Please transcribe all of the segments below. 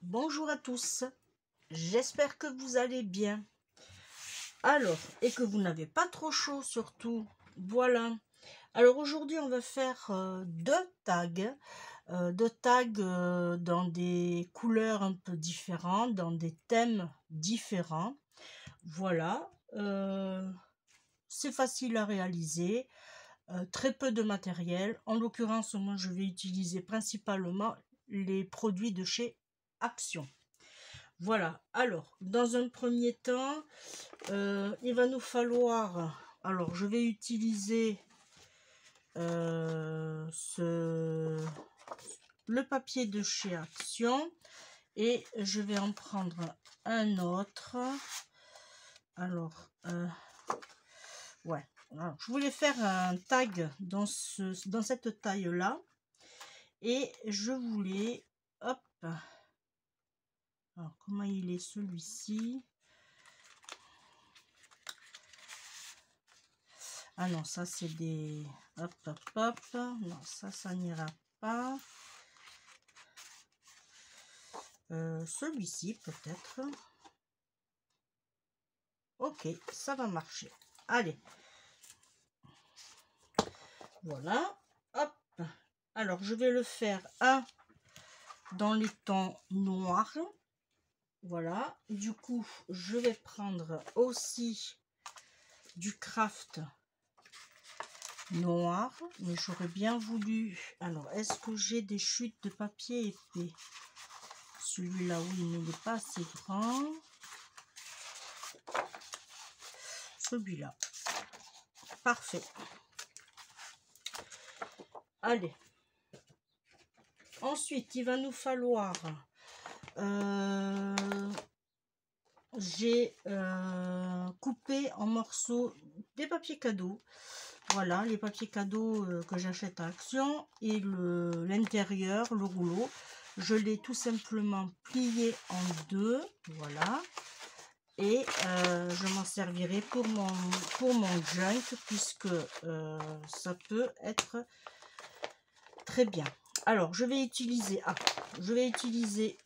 Bonjour à tous, j'espère que vous allez bien. Alors, et que vous n'avez pas trop chaud surtout. Voilà. Alors aujourd'hui, on va faire deux tags. Dans des couleurs un peu différentes, dans des thèmes différents. Voilà. C'est facile à réaliser. Très peu de matériel. En l'occurrence, moi, je vais utiliser principalement les produits de chez Action. Voilà, alors, dans un premier temps, il va nous falloir... Alors, je vais utiliser le papier de chez Action et je vais en prendre un autre. Alors, ouais, alors, je voulais faire un tag dans cette taille-là et je voulais... Hop. Alors, comment il est celui-ci? Ah non, ça c'est des... Hop, hop, hop. Non, ça n'ira pas. Celui-ci peut-être. Ok, ça va marcher. Allez. Voilà. Hop. Alors, je vais le faire un dans les tons noirs. Voilà. Du coup, je vais prendre aussi du craft noir. Mais j'aurais bien voulu... Alors, est-ce que j'ai des chutes de papier épais? Celui-là, oui, mais il n'est pas assez grand. Celui-là. Parfait. Allez. Ensuite, il va nous falloir... j'ai coupé en morceaux des papiers cadeaux. Voilà, les papiers cadeaux que j'achète à Action. Et l'intérieur, le rouleau, je l'ai tout simplement plié en deux. Voilà. Et je m'en servirai pour mon junk, puisque ça peut être très bien. Alors, je vais utiliser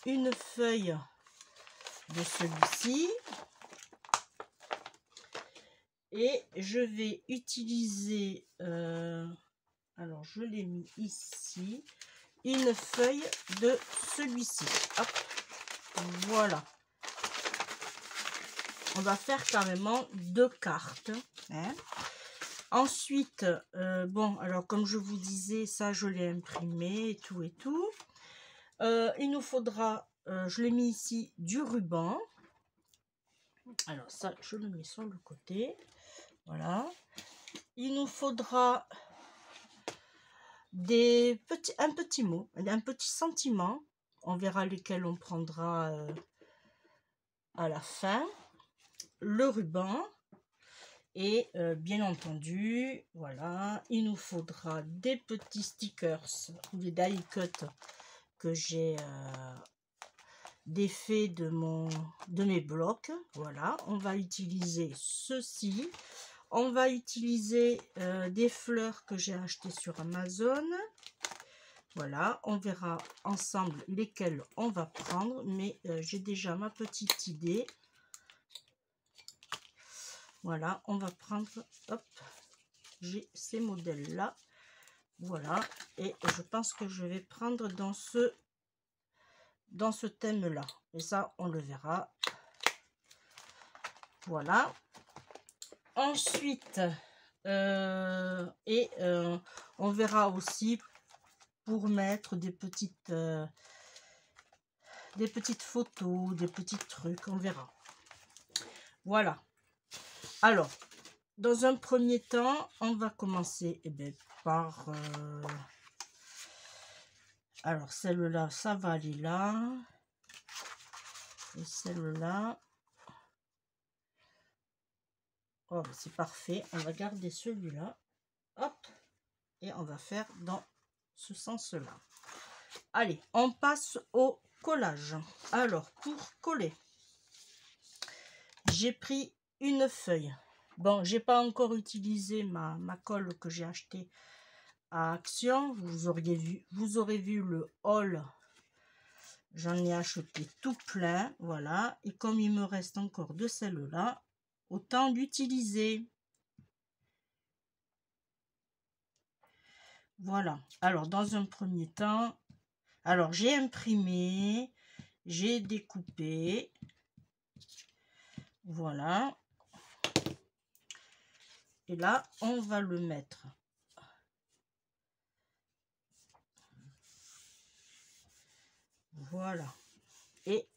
une feuille de celui-ci. Et je vais utiliser, alors je l'ai mis ici, une feuille de celui-ci. Hop, voilà. On va faire carrément deux cartes. Hein. Ensuite, bon, alors comme je vous disais, ça je l'ai imprimé et tout et tout. Il nous faudra, je l'ai mis ici, du ruban. Alors ça, je le mets sur le côté. Voilà. Il nous faudra un petit mot, un petit sentiment. On verra lesquels on prendra à la fin. Le ruban. Et bien entendu, voilà, il nous faudra des petits stickers ou des die cut que j'ai défaits de mes blocs. Voilà, on va utiliser ceci. On va utiliser des fleurs que j'ai achetées sur Amazon. Voilà, on verra ensemble lesquelles on va prendre, mais j'ai déjà ma petite idée. Voilà, on va prendre, hop, j'ai ces modèles-là. Voilà, et je pense que je vais prendre dans ce thème-là. Et ça, on le verra. Voilà. Ensuite, on verra aussi pour mettre des petites photos, des petits trucs, on verra. Voilà. Alors, dans un premier temps, on va commencer par... alors, celle-là, ça va aller là. Et celle-là... Oh, c'est parfait. On va garder celui-là. Hop. Et on va faire dans ce sens-là. Allez, on passe au collage. Alors, pour coller, j'ai pris une feuille. Bon, j'ai pas encore utilisé ma colle que j'ai achetée à Action. Vous aurez vu le haul J'en ai acheté tout plein, voilà. Et comme il me reste encore de celles-là, autant l'utiliser. Voilà. Alors, dans un premier temps, alors j'ai imprimé, j'ai découpé. Voilà. Et là, on va le mettre. Voilà. Et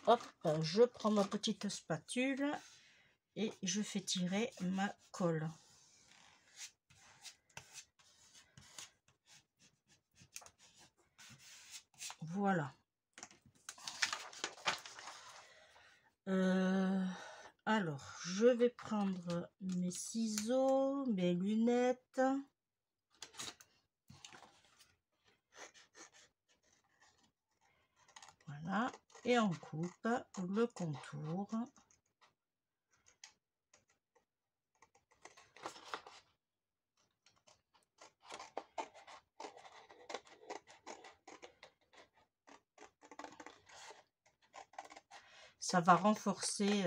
hop, je prends ma petite spatule et je fais tirer ma colle. Voilà. Alors, je vais prendre mes ciseaux, mes lunettes. Voilà. Et on coupe le contour. Ça va renforcer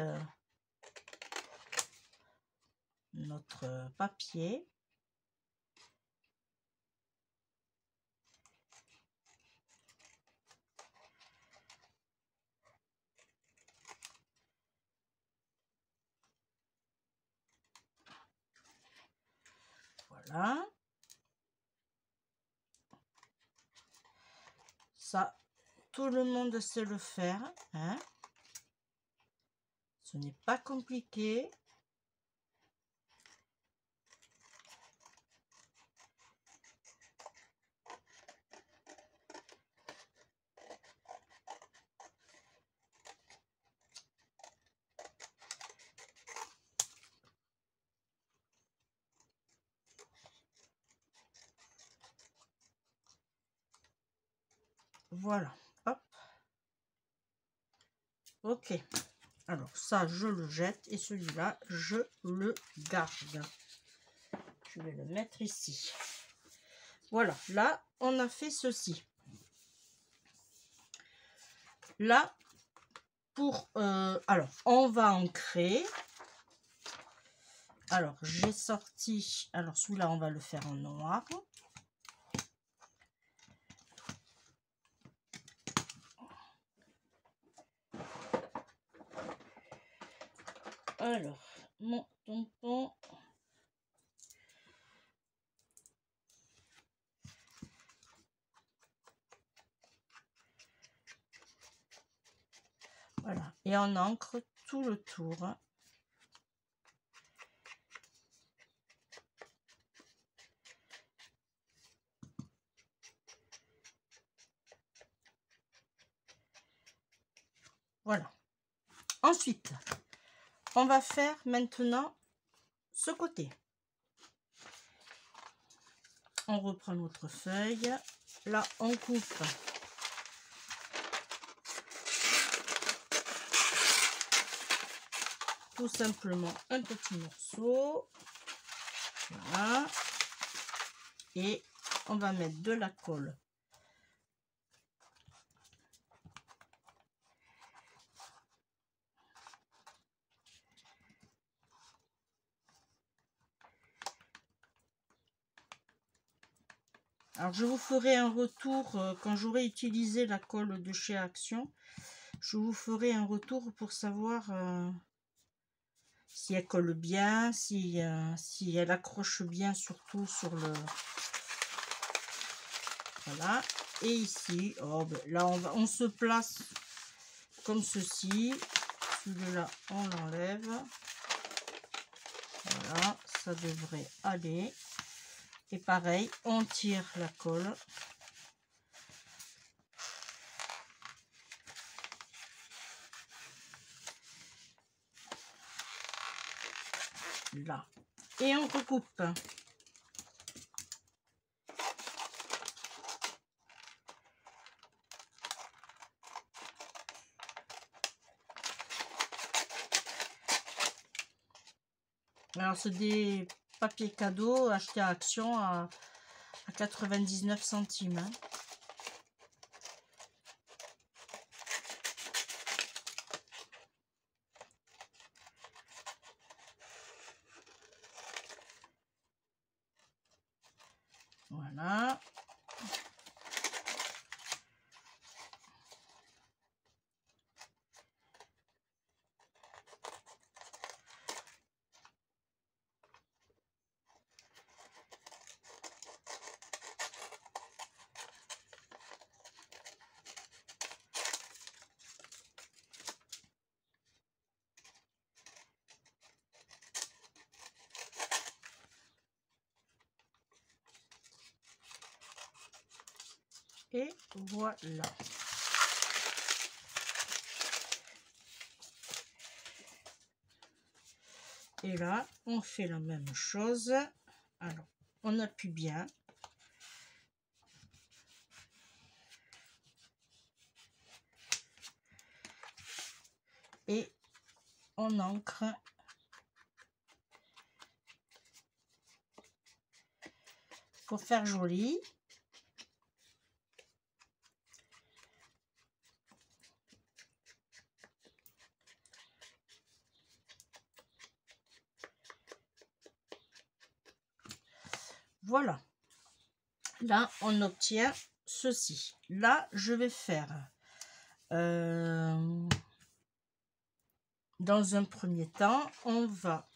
notre papier. Voilà. Ça, tout le monde sait le faire, hein. Ce n'est pas compliqué. Voilà. Hop. Ok. Alors ça, je le jette et celui-là, je le garde. Je vais le mettre ici. Voilà. Là, on a fait ceci. Là, pour... alors, on va ancrer. Alors, j'ai sorti... Alors, celui-là, on va le faire en noir. Alors, mon tampon... Voilà. Et on ancre tout le tour. Voilà. Ensuite, on va faire maintenant ce côté. On reprend notre feuille. Là, on coupe. Tout simplement un petit morceau. Voilà. Et on va mettre de la colle. Alors, je vous ferai un retour quand j'aurai utilisé la colle de chez Action. Je vous ferai un retour pour savoir si elle colle bien, si elle accroche bien, surtout sur le... Voilà. Et ici, oh, ben, là, on se place comme ceci. Celui-là, on l'enlève. Voilà, ça devrait aller. Et pareil, on tire la colle. Là. Et on recoupe. Alors, c'est des papiers cadeaux achetés à Action à 99 centimes. Hein. Voilà. Et voilà. Et là, on fait la même chose. Alors, on appuie bien. Et on ancre. Pour faire joli. Voilà. Là, on obtient ceci. Là, je vais faire dans un premier temps, on va...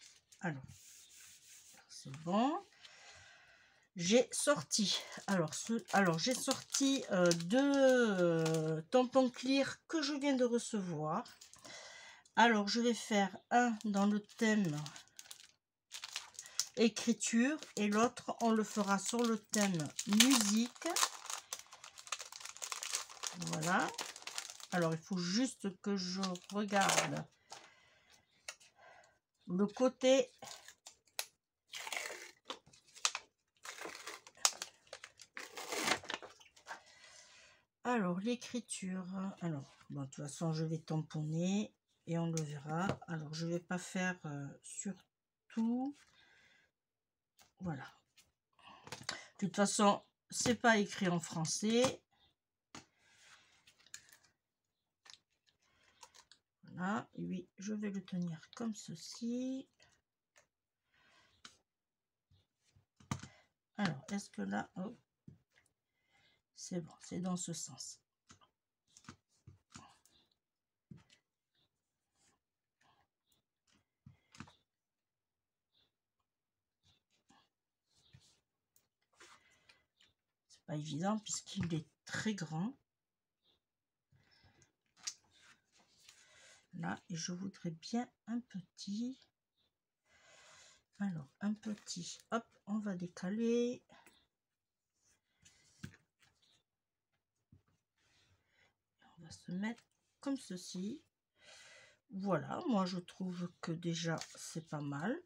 Alors, c'est bon. J'ai sorti... Alors j'ai sorti deux tampons clear que je viens de recevoir. Alors, je vais faire un dans le thème écriture et l'autre, on le fera sur le thème musique. Voilà. Alors, il faut juste que je regarde le côté. Alors, l'écriture. Alors, bon, de toute façon, je vais tamponner et on le verra. Alors, je vais pas faire sur tout. Voilà. De toute façon, c'est pas écrit en français. Voilà. Et oui, je vais le tenir comme ceci. Alors, est-ce que là... Oh, c'est bon, c'est dans ce sens. C'est pas évident puisqu'il est très grand. Là, et je voudrais bien un petit. Alors, un petit. Hop, on va décaler. On va se mettre comme ceci. Voilà, moi je trouve que déjà c'est pas mal.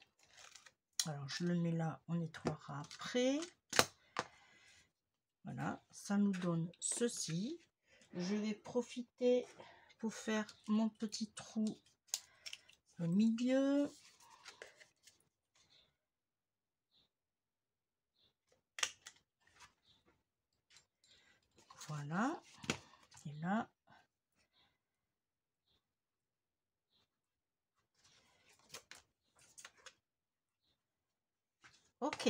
Alors, je le mets là, on nettoiera après. Voilà, ça nous donne ceci. Je vais profiter pour faire mon petit trou au milieu. Voilà, et là. Ok,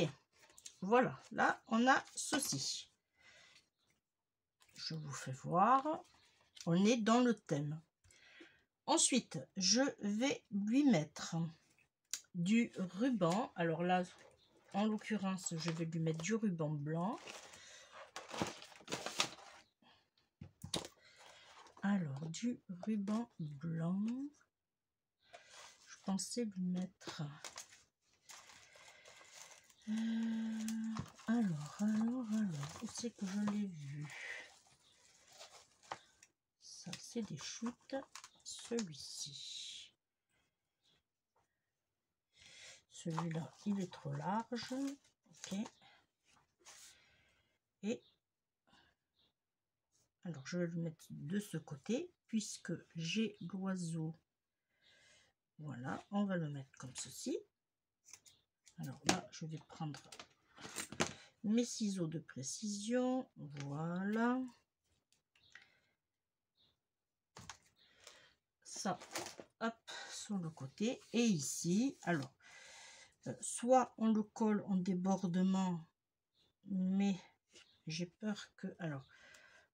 voilà, là on a ceci. Je vous fais voir. On est dans le thème. Ensuite, je vais lui mettre du ruban. Alors là, en l'occurrence, je vais lui mettre du ruban blanc. Alors, du ruban blanc. Je pensais lui mettre... Alors, où c'est que je l'ai vu? Ça, c'est des shoots. Celui-ci. Celui-là, il est trop large. Ok. Et alors, je vais le mettre de ce côté, puisque j'ai l'oiseau. Voilà, on va le mettre comme ceci. Alors là, je vais prendre mes ciseaux de précision. Voilà. Ça, hop, sur le côté. Et ici, alors, soit on le colle en débordement, mais j'ai peur que... Alors,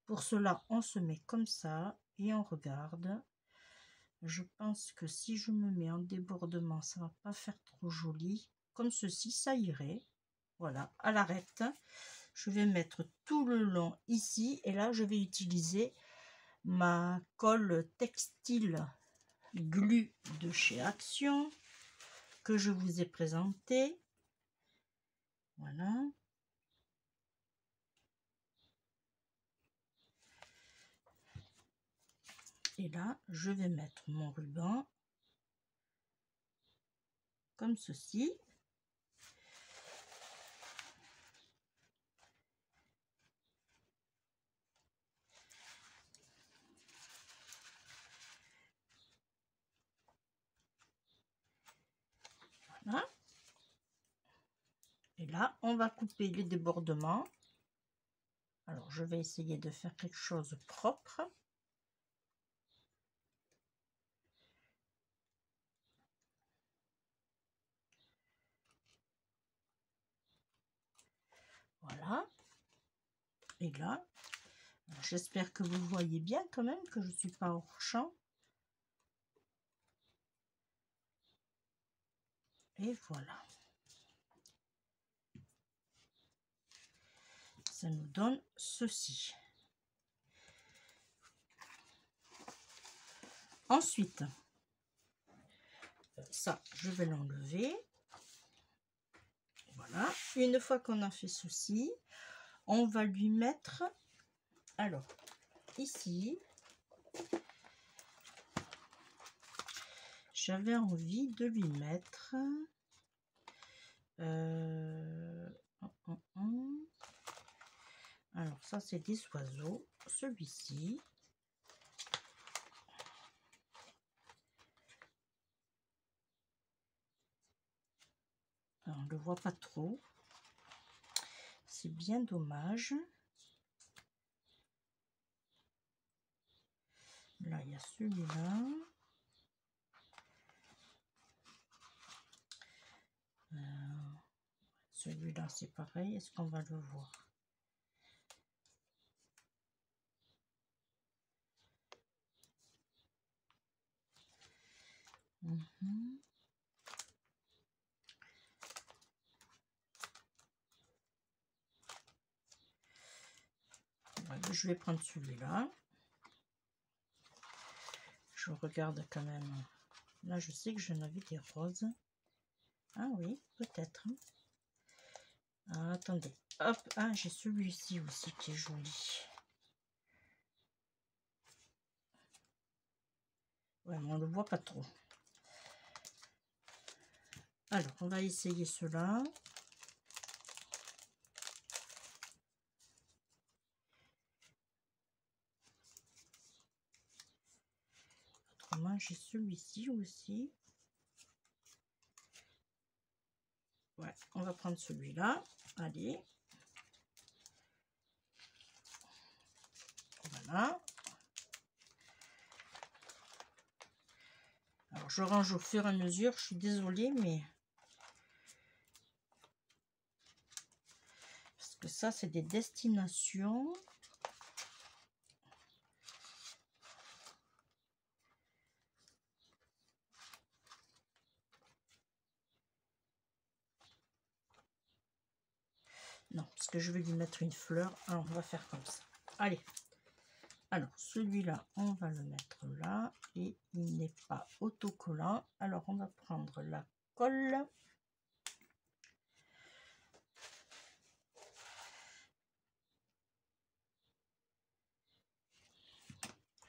pour cela, on se met comme ça et on regarde. Je pense que si je me mets en débordement, ça va pas faire trop joli. Comme ceci, ça irait. Voilà, à l'arête. Je vais mettre tout le long ici. Et là, je vais utiliser ma colle textile Glu de chez Action que je vous ai présenté. Voilà. Et là, je vais mettre mon ruban comme ceci. Voilà. Et là, on va couper les débordements. Alors, je vais essayer de faire quelque chose de propre. Voilà. Et là, j'espère que vous voyez bien quand même que je ne suis pas hors champ. Et voilà. Ça nous donne ceci. Ensuite, ça, je vais l'enlever. Voilà. Une fois qu'on a fait ceci, on va lui mettre... Alors, ici, j'avais envie de lui mettre... Alors, ça, c'est des oiseaux. Celui-ci... On ne le voit pas trop. C'est bien dommage. Là, il y a celui-là. Celui-là, c'est pareil. Est-ce qu'on va le voir? Je vais prendre celui-là. Je regarde quand même. Là, je sais que j'en avais des roses. Ah oui, peut-être. Ah, attendez. Hop, ah, j'ai celui-ci aussi qui est joli. Ouais, mais on ne le voit pas trop. Alors, on va essayer cela. Autrement, j'ai celui-ci aussi. Ouais, on va prendre celui-là. Allez. Voilà. Alors, je range au fur et à mesure. Je suis désolée, mais... Parce que ça, c'est des destinations. Non, parce que je vais lui mettre une fleur. Alors, on va faire comme ça. Allez. Alors, celui-là, on va le mettre là. Et il n'est pas autocollant. Alors, on va prendre la colle.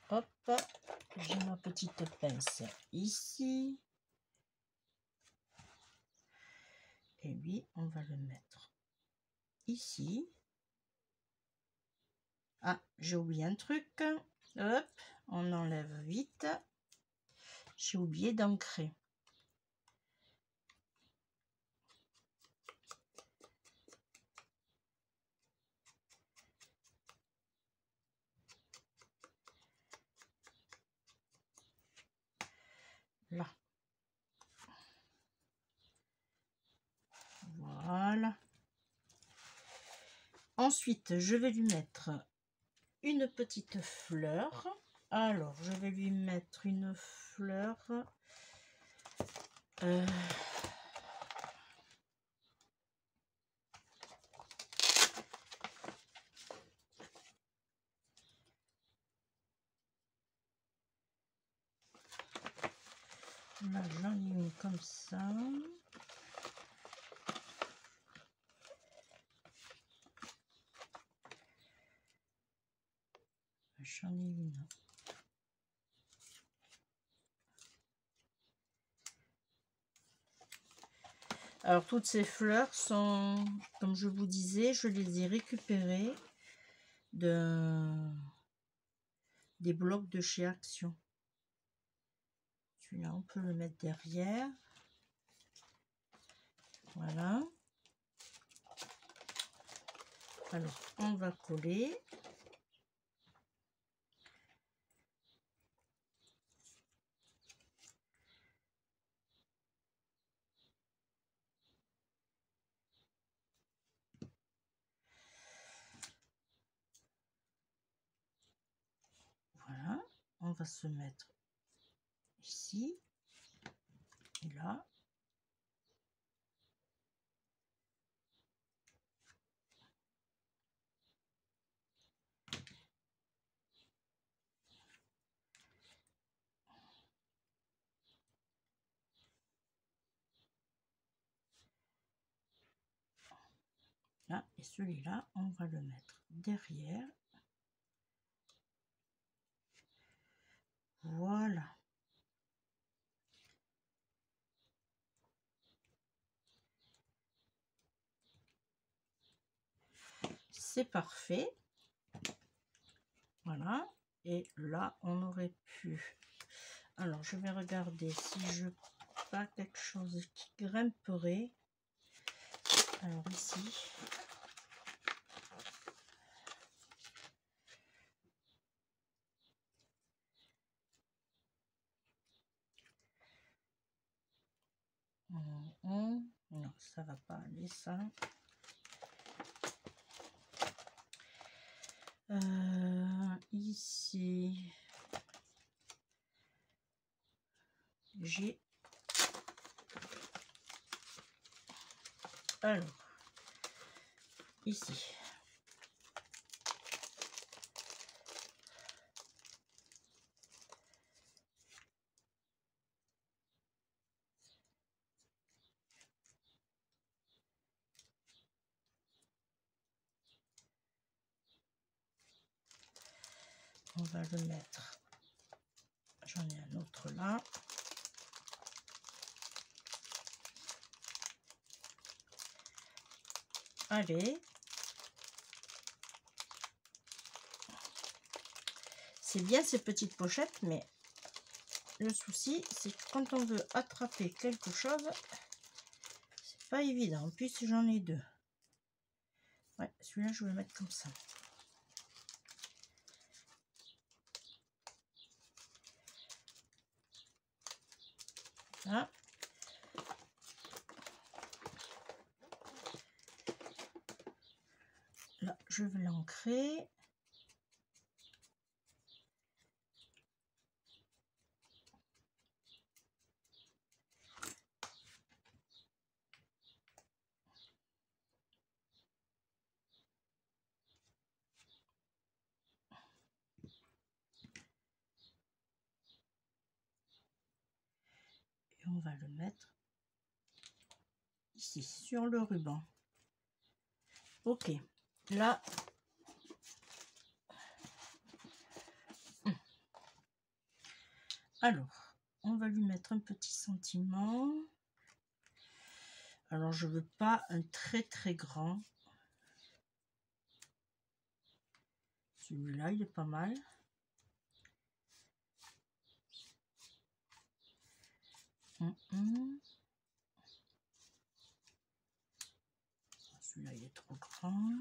Hop. J'ai ma petite pince ici. Et lui, on va le mettre ici. Ah, j'ai oublié un truc. Hop, on enlève vite. J'ai oublié d'ancrer. Là. Voilà. Ensuite, je vais lui mettre une petite fleur. Alors, je vais lui mettre une fleur. Là, j'en ai une comme ça. J'en ai une. Alors, toutes ces fleurs sont, comme je vous disais, je les ai récupérées des blocs de chez Action. Celui-là, on peut le mettre derrière. Voilà. Alors, on va coller. Voilà. On va se mettre ici et là. Là, et celui-là, on va le mettre derrière. Voilà. C'est parfait. Voilà. Et là, on aurait pu... Alors, je vais regarder si je pas quelque chose qui grimperait. Alors ici... Non, ça va pas aller, ça. Ici, j'ai... Alors, ici. On va le mettre. J'en ai un autre là. Allez. C'est bien ces petites pochettes, mais le souci, c'est que quand on veut attraper quelque chose, c'est pas évident. En plus, j'en ai deux. Ouais, celui-là, je vais le mettre comme ça. Là. Là, je vais l'ancrer. Et on va le mettre ici, sur le ruban. Ok, là... Alors, on va lui mettre un petit sentiment. Alors, je veux pas un très très grand. Celui-là, il est pas mal. Celui-là, il est trop grand.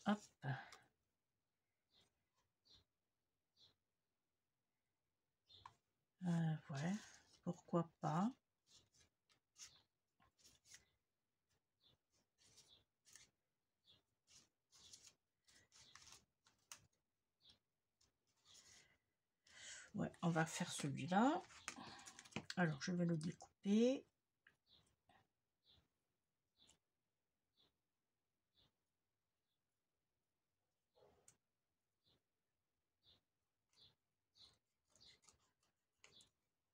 Hop. Ouais, pourquoi pas. on va faire celui-là. Alors, je vais le découper.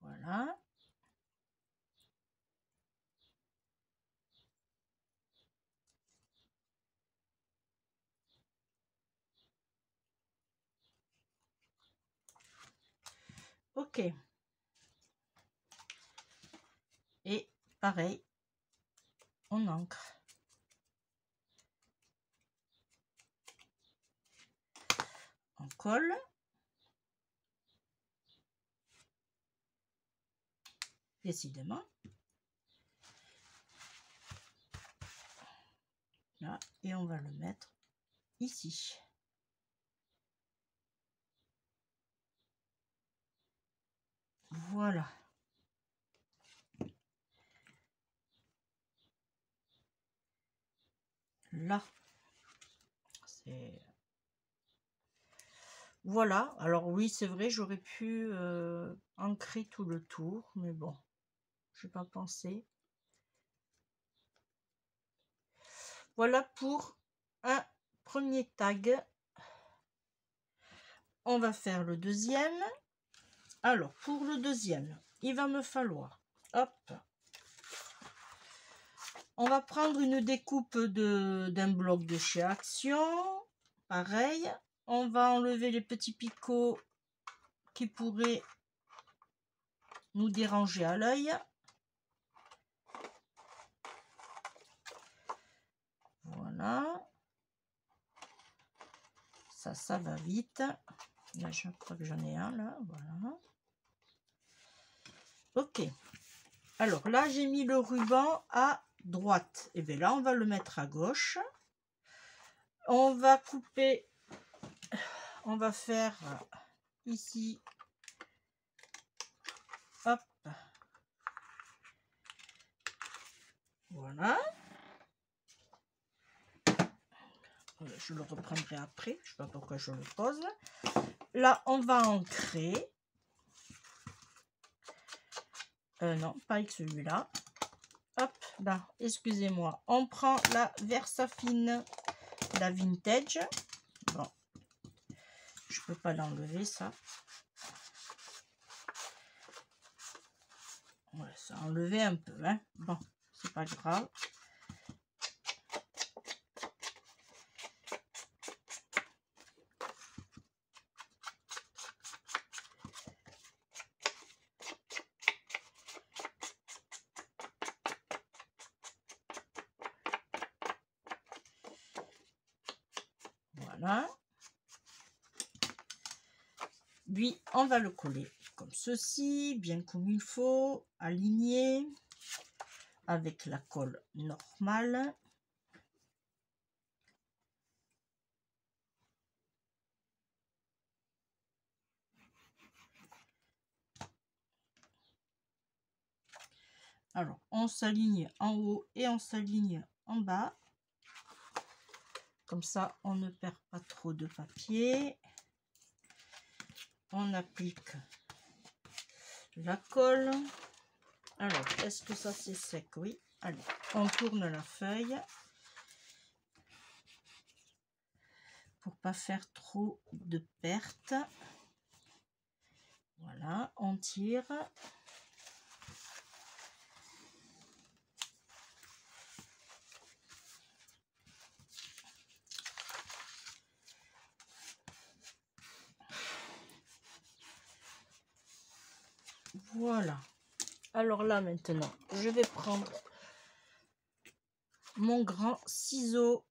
Voilà. Ok. Et pareil, on ancre. On colle. Décidément. Là, et on va le mettre ici. Voilà. Là. C'est... Voilà. Alors oui, c'est vrai, j'aurais pu ancrer tout le tour, mais bon, je n'ai pas pensé. Voilà pour un premier tag. On va faire le deuxième. Alors, pour le deuxième, il va me falloir, hop, on va prendre une découpe d'un bloc de chez Action. Pareil, on va enlever les petits picots qui pourraient nous déranger à l'œil. Voilà. Ça va vite. Là, je crois que j'en ai un, là. Voilà. Ok. Alors, là, j'ai mis le ruban à droite. Et bien là, on va le mettre à gauche. On va couper. On va faire ici. Hop. Voilà. Je le reprendrai après. Je ne sais pas pourquoi je le pose. Là, on va ancrer. Non, pas avec celui-là. Hop, là, excusez-moi. On prend la Versafine, la Vintage. Bon, je peux pas l'enlever, ça. Ouais, ça a enlevé un peu, hein. Bon, c'est pas grave. Voilà. Lui, on va le coller comme ceci, bien comme il faut, aligné, avec la colle normale. Alors, on s'aligne en haut et on s'aligne en bas. Comme ça, on ne perd pas trop de papier. On applique la colle. Alors, est-ce que ça c'est sec? Oui. Allez, on tourne la feuille pour pas faire trop de pertes. Voilà, on tire. Voilà. Alors là maintenant, je vais prendre mon grand ciseau.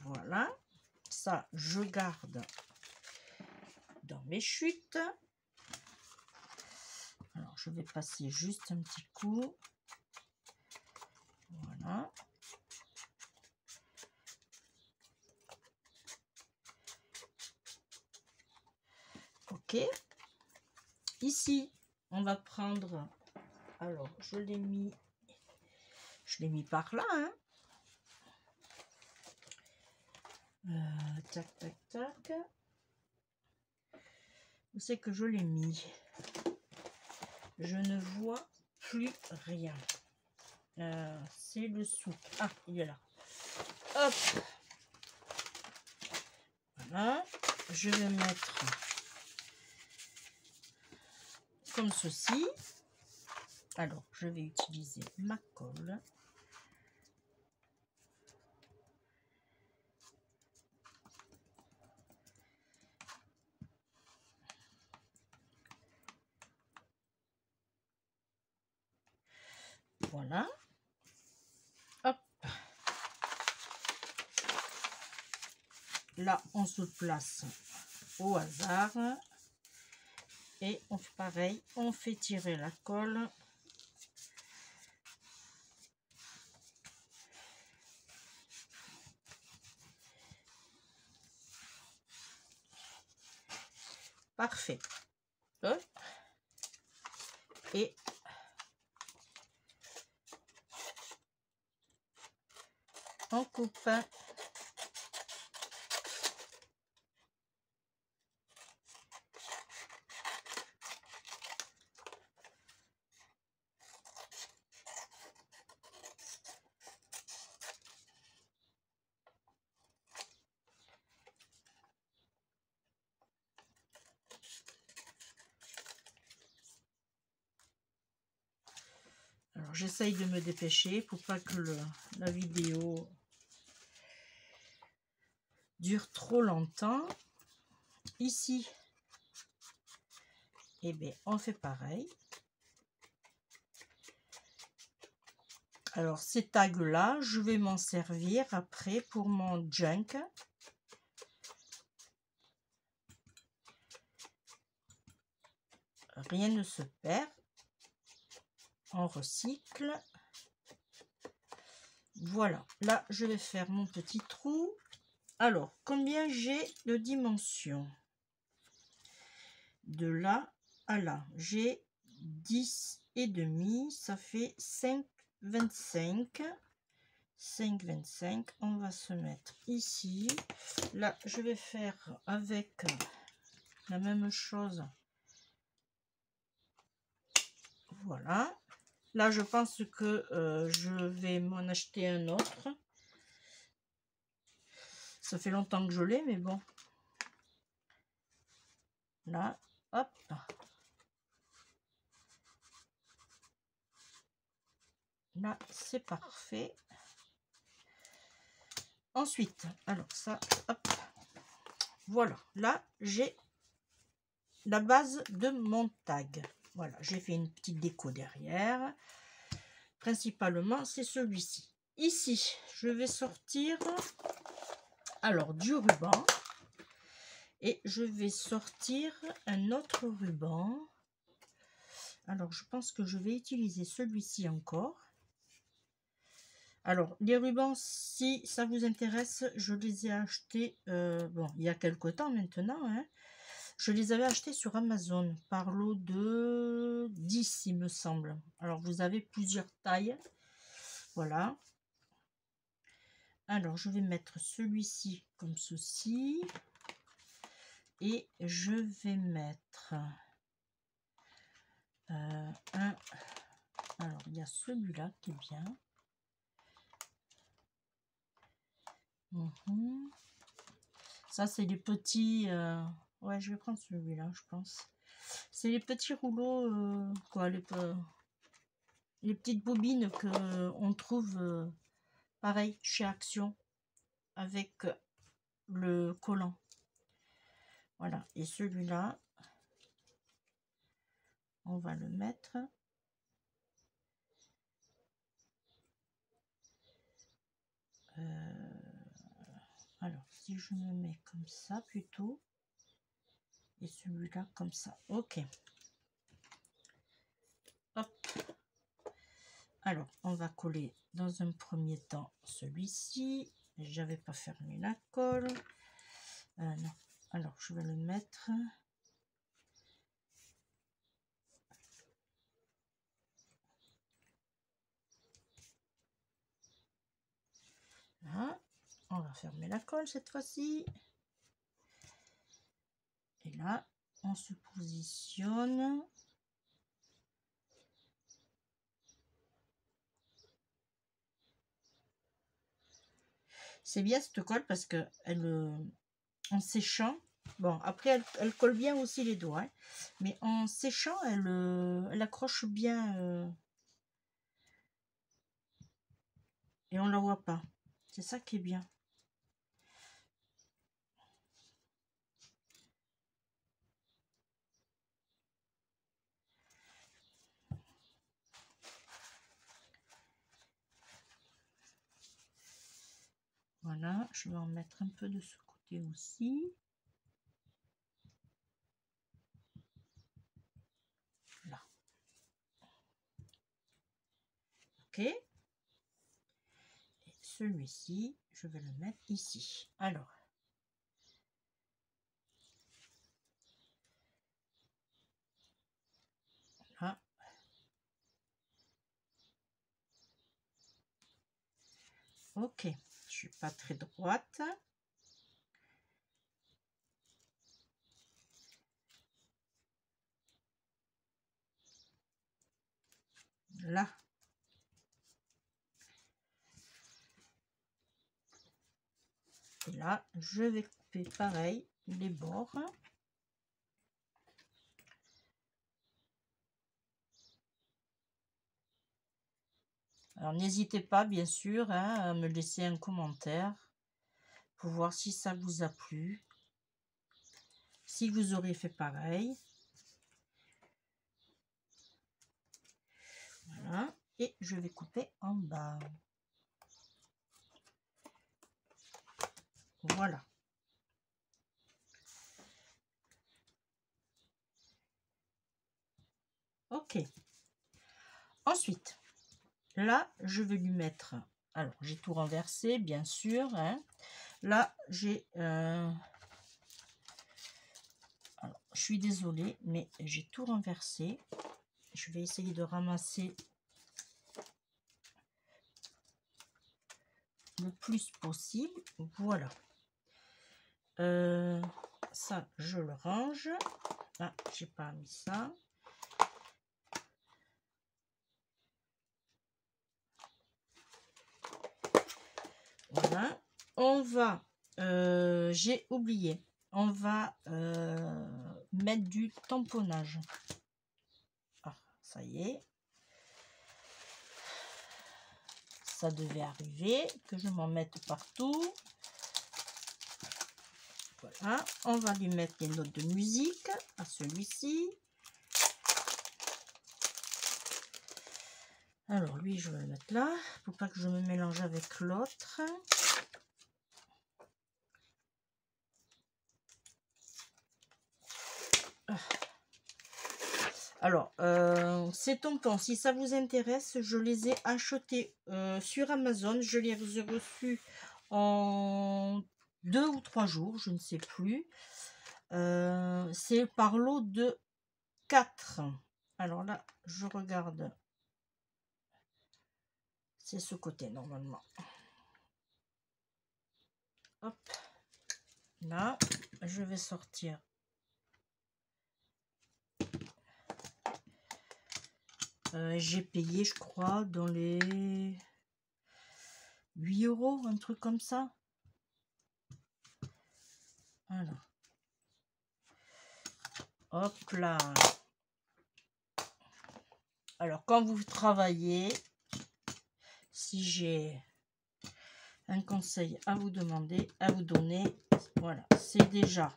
Voilà. Ça, je garde dans mes chutes. Alors, je vais passer juste un petit coup. Voilà. ok. Ici, on va prendre, alors je l'ai mis par là, hein. Tac, tac, tac. Où c'est que je l'ai mis? Je ne vois plus rien. C'est le souk. Ah, il est là. Hop. Voilà. Je vais mettre comme ceci. Alors, je vais utiliser ma colle. Voilà. Hop. Là, on se place au hasard. Et on fait pareil. On fait tirer la colle. Parfait. Hop. Et on coupe. Alors j'essaye de me dépêcher pour pas que la vidéo dure trop longtemps. Ici, eh bien, on fait pareil. Alors ces tags là, je vais m'en servir après pour mon junk. Rien ne se perd. On recycle. Voilà, là je vais faire mon petit trou. Alors, combien j'ai de dimensions? De là à là, j'ai 10,5, ça fait 5,25. 5,25. On va se mettre ici. Là, je vais faire avec la même chose. Voilà. Là, je pense que je vais m'en acheter un autre. Ça fait longtemps que je l'ai, mais bon. Là, hop. Là, c'est parfait. Ensuite, alors ça, hop. Voilà. Là, j'ai la base de mon tag. Voilà, j'ai fait une petite déco derrière. Principalement, c'est celui-ci. Ici, je vais sortir alors du ruban et je vais sortir un autre ruban. Alors, je pense que je vais utiliser celui-ci encore. Alors, les rubans, si ça vous intéresse, je les ai achetés, bon, il y a quelque temps maintenant, hein. Je les avais achetés sur Amazon par lot de 10, il me semble. Alors, vous avez plusieurs tailles. Voilà. Alors, je vais mettre celui-ci comme ceci. Et je vais mettre un... Alors, il y a celui-là qui est bien. Ça, c'est les petits... Ouais, je vais prendre celui-là, je pense. C'est les petits rouleaux, quoi, les petites bobines que on trouve, pareil, chez Action, avec le collant. Voilà, et celui-là, on va le mettre. Alors, si je me mets comme ça plutôt, et celui-là comme ça, ok. Hop. Alors, on va coller dans un premier temps celui-ci. J'avais pas fermé la colle. Non. Alors, je vais le mettre fermer la colle cette fois-ci. Et là, on se positionne. C'est bien cette colle parce que elle, en séchant, bon après elle colle bien aussi les doigts, hein, mais en séchant elle accroche bien et on la voit pas. C'est ça qui est bien. Voilà, je vais en mettre un peu de ce côté aussi. Là. Ok. Et celui-ci, je vais le mettre ici. Alors. Là. Ok. Je suis pas très droite. Là. Et là, je vais couper pareil les bords. Alors n'hésitez pas bien sûr hein, à me laisser un commentaire pour voir si ça vous a plu, si vous aurez fait pareil. Voilà, et je vais couper en bas. Voilà. Ok. Ensuite, là, je vais lui mettre... Alors, j'ai tout renversé, bien sûr. Hein. Là, j'ai... Alors, je suis désolée, mais j'ai tout renversé. Je vais essayer de ramasser le plus possible. Voilà. Ça, je le range. Ah, j'ai pas mis ça. Voilà. On va... j'ai oublié. On va mettre du tamponnage. Ah, ça y est. Ça devait arriver. Que je m'en mette partout. Voilà. On va lui mettre les notes de musique à celui-ci. Alors lui, je vais le mettre là. Pour pas que je me mélange avec l'autre. Alors, ces tampons, si ça vous intéresse, je les ai achetés sur Amazon. Je les ai reçus en 2 ou 3 jours, je ne sais plus. C'est par lot de 4. Alors là, je regarde. C'est ce côté, normalement. Hop. Là, je vais sortir. J'ai payé, je crois, dans les 8 €, un truc comme ça. Alors. Hop là. Alors, quand vous travaillez, si j'ai un conseil à vous demander, à vous donner, voilà, c'est déjà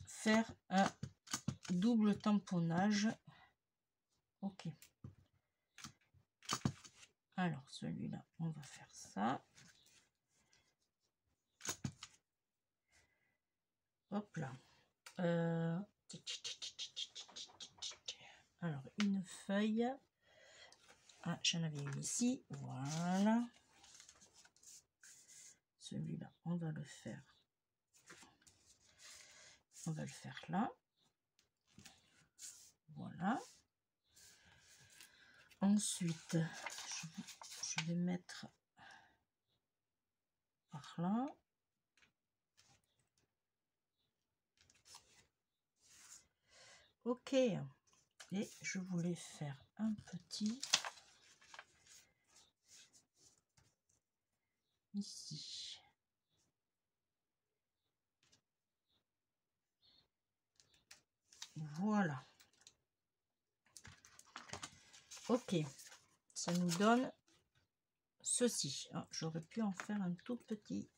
faire un double tamponnage. Ok. Alors, celui-là, on va faire ça. Hop là. Alors, une feuille. Ah, j'en avais une ici. Voilà. Celui-là, on va le faire. On va le faire là. Voilà. Ensuite, je vais mettre par là. Ok. Et je voulais faire un petit ici. Voilà. Ok. Ça nous donne ceci. Ah, j'aurais pu en faire un tout petit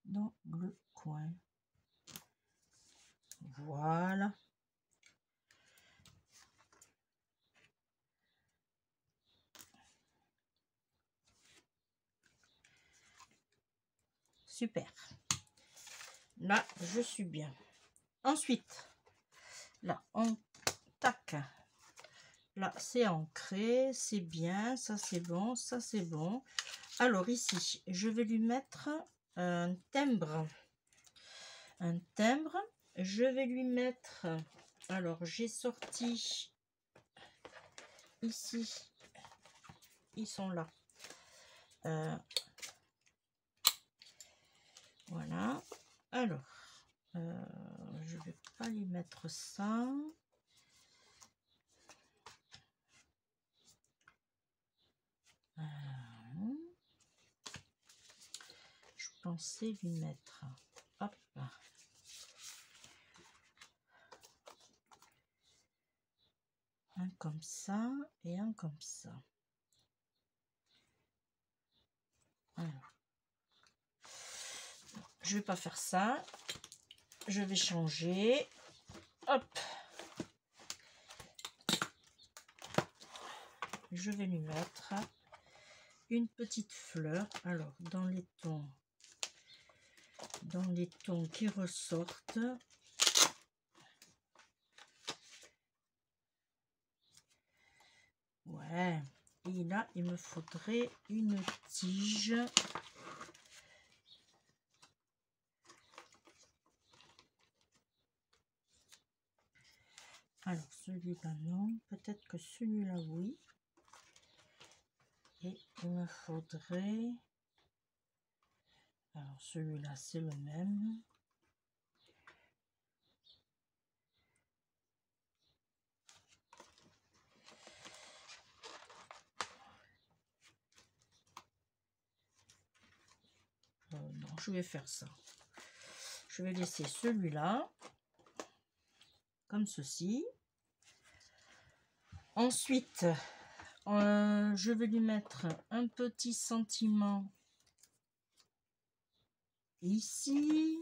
dans le coin. Voilà. Super. Là, je suis bien. Ensuite, là, on tac. Là, c'est ancré, c'est bien, ça c'est bon, ça c'est bon. Alors ici, je vais lui mettre un timbre. Un timbre. Je vais lui mettre... Alors, j'ai sorti ici. Ils sont là. Voilà. Alors, je vais pas lui mettre ça. Je pensais lui mettre... Hop. Un comme ça et un comme ça. Alors, je vais pas faire ça. Je vais changer. Hop. Je vais lui mettre une petite fleur. Alors, dans les tons qui ressortent. Ouais. Et là, il me faudrait une tige. Alors, celui-là, non. Peut-être que celui-là, oui. Et il me faudrait... Alors, celui-là, c'est le même. Non, je vais faire ça. Je vais laisser celui-là comme ceci. Ensuite, je vais lui mettre un petit sentiment ici.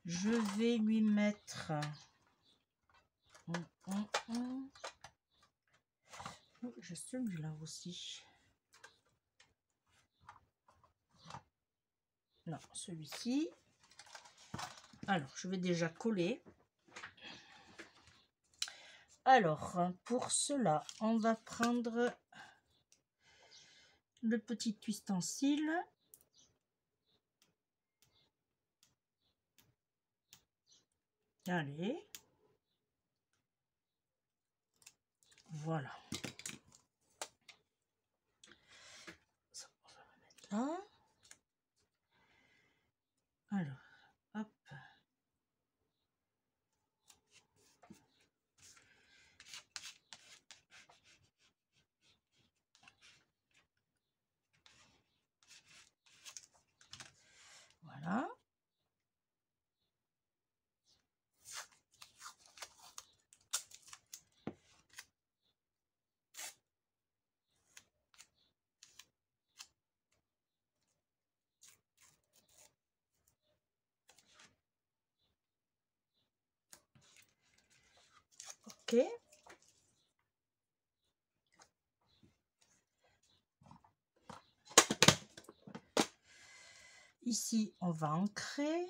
Je vais lui mettre... Oh, j'ai celui-là aussi. Non, celui-ci. Alors, je vais déjà coller. Alors, pour cela, on va prendre le petit ustensile. Allez. Voilà. Ça, on va le mettre là. Alors, hop. Voilà. Ok. Ici, on va ancrer.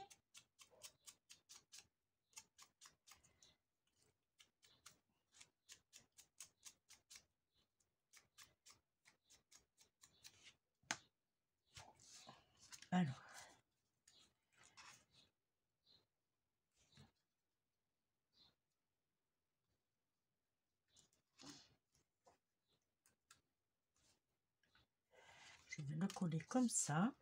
Alors. Je vais le coller comme ça.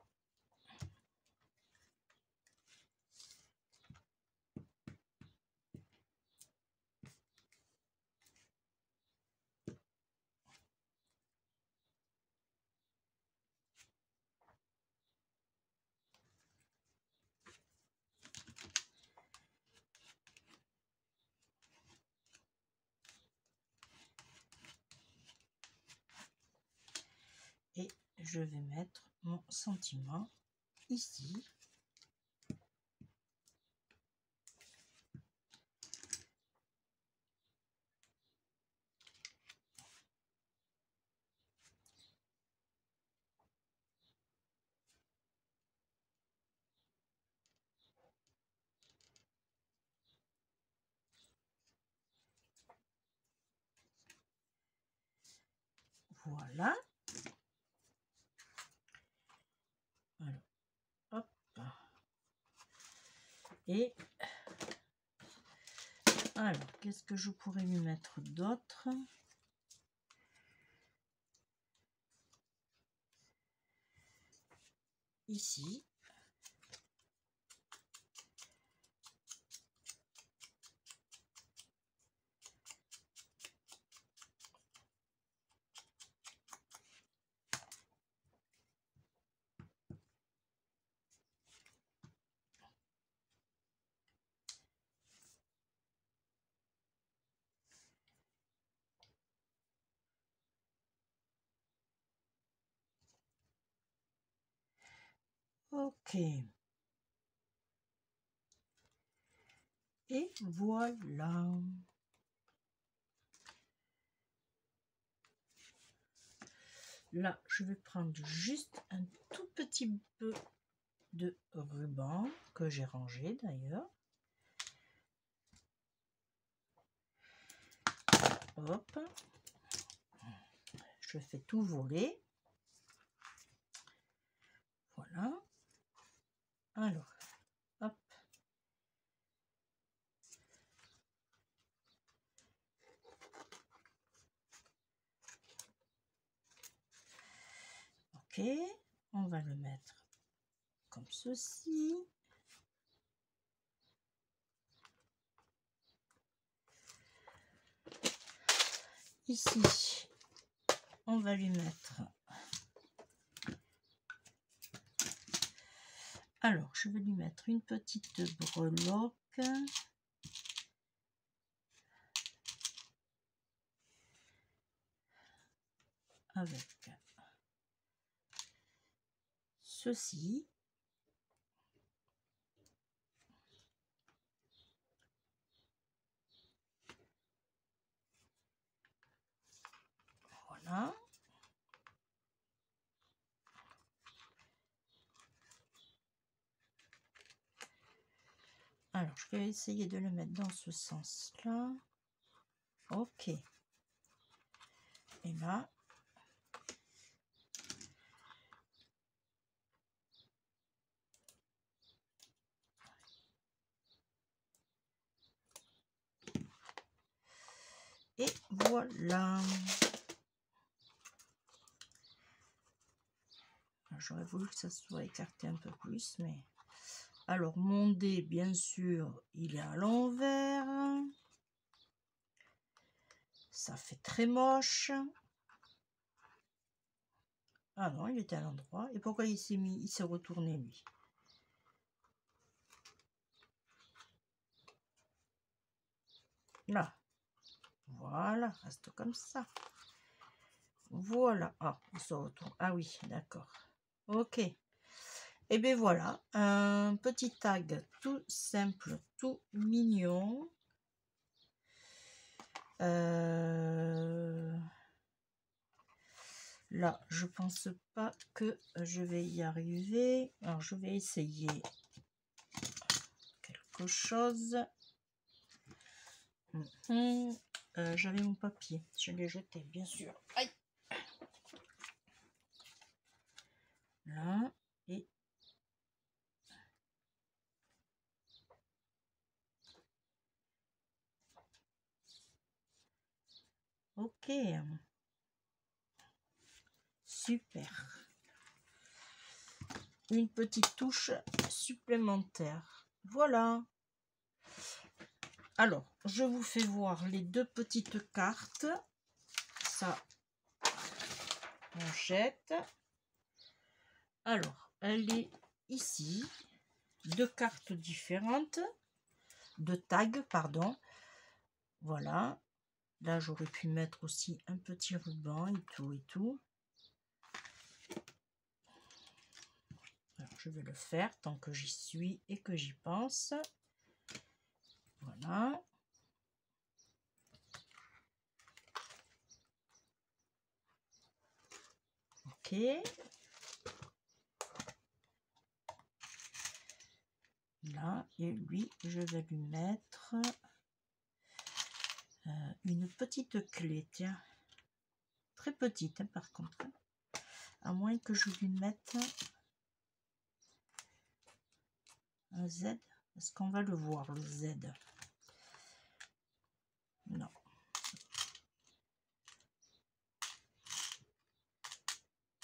Et je vais mettre mon sentiment ici. Voilà. Alors, hop. Et alors, qu'est-ce que je pourrais lui mettre d'autre? Ici. Ok. Et voilà. Là, je vais prendre juste un tout petit peu de ruban que j'ai rangé d'ailleurs. Hop. Je fais tout voler. Voilà. Alors, hop. Ok. On va le mettre comme ceci. Ici, on va lui mettre... Alors, je vais lui mettre une petite breloque. Avec ceci. Voilà. Alors, je vais essayer de le mettre dans ce sens-là. Ok. Et là, et voilà. J'aurais voulu que ça soit écarté un peu plus, mais... Alors, mon dé, bien sûr, il est à l'envers. Ça fait très moche. Ah non, il était à l'endroit. Et pourquoi il s'est retourné, lui? Là. Voilà, reste comme ça. Voilà. Ah, il se retourne. Ah oui, d'accord. Ok. Et bien voilà, un petit tag tout simple, tout mignon. Là, je pense pas que je vais y arriver. Alors, je vais essayer quelque chose. J'avais mon papier, je l'ai jeté, bien sûr. Aïe. Là, et ok. Super. une petite touche supplémentaire. Voilà. Alors, je vous fais voir les deux petites cartes. Ça, on jette. Alors, elle est ici. Deux cartes différentes. De tags, pardon. Voilà. Là, j'aurais pu mettre aussi un petit ruban et tout et tout. Alors, je vais le faire tant que j'y suis et que j'y pense. Voilà. Ok. Là, et lui, je vais lui mettre une petite clé, tiens. Très petite, hein, par contre. À moins que je lui mette un Z. Est-ce qu'on va le voir, le Z? Non.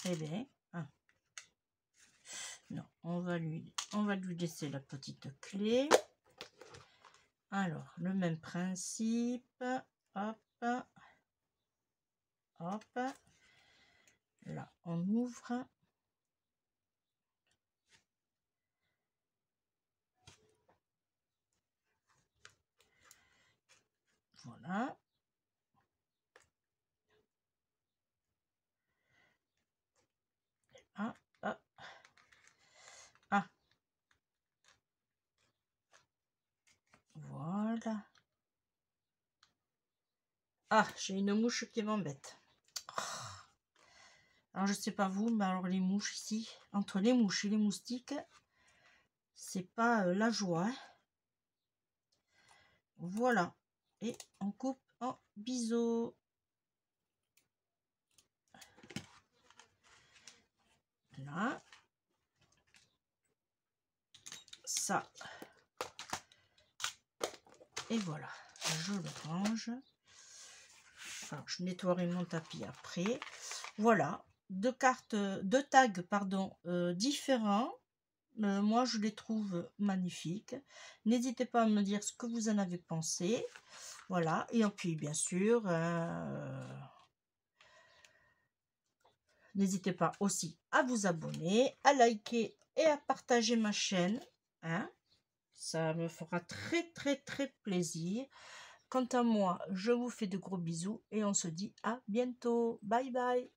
Eh bien, ah. Non, on va lui laisser la petite clé. Alors, le même principe. Hop. Hop. Là, on ouvre. Voilà. Ah, ah. Ah. Voilà. Ah, j'ai une mouche qui m'embête. Alors, je sais pas vous, mais alors les mouches ici, entre les mouches et les moustiques, c'est pas la joie. Hein. Voilà. Et on coupe en biseau. Là. Ça. Et voilà. Je le range. Alors, je nettoierai mon tapis après. Voilà. Deux tags, pardon, différents. Moi, je les trouve magnifiques. N'hésitez pas à me dire ce que vous en avez pensé. Voilà. Et puis, bien sûr, n'hésitez pas aussi à vous abonner, à liker et à partager ma chaîne. Hein. Ça me fera très, très, très plaisir. Quant à moi, je vous fais de gros bisous et on se dit à bientôt. Bye bye.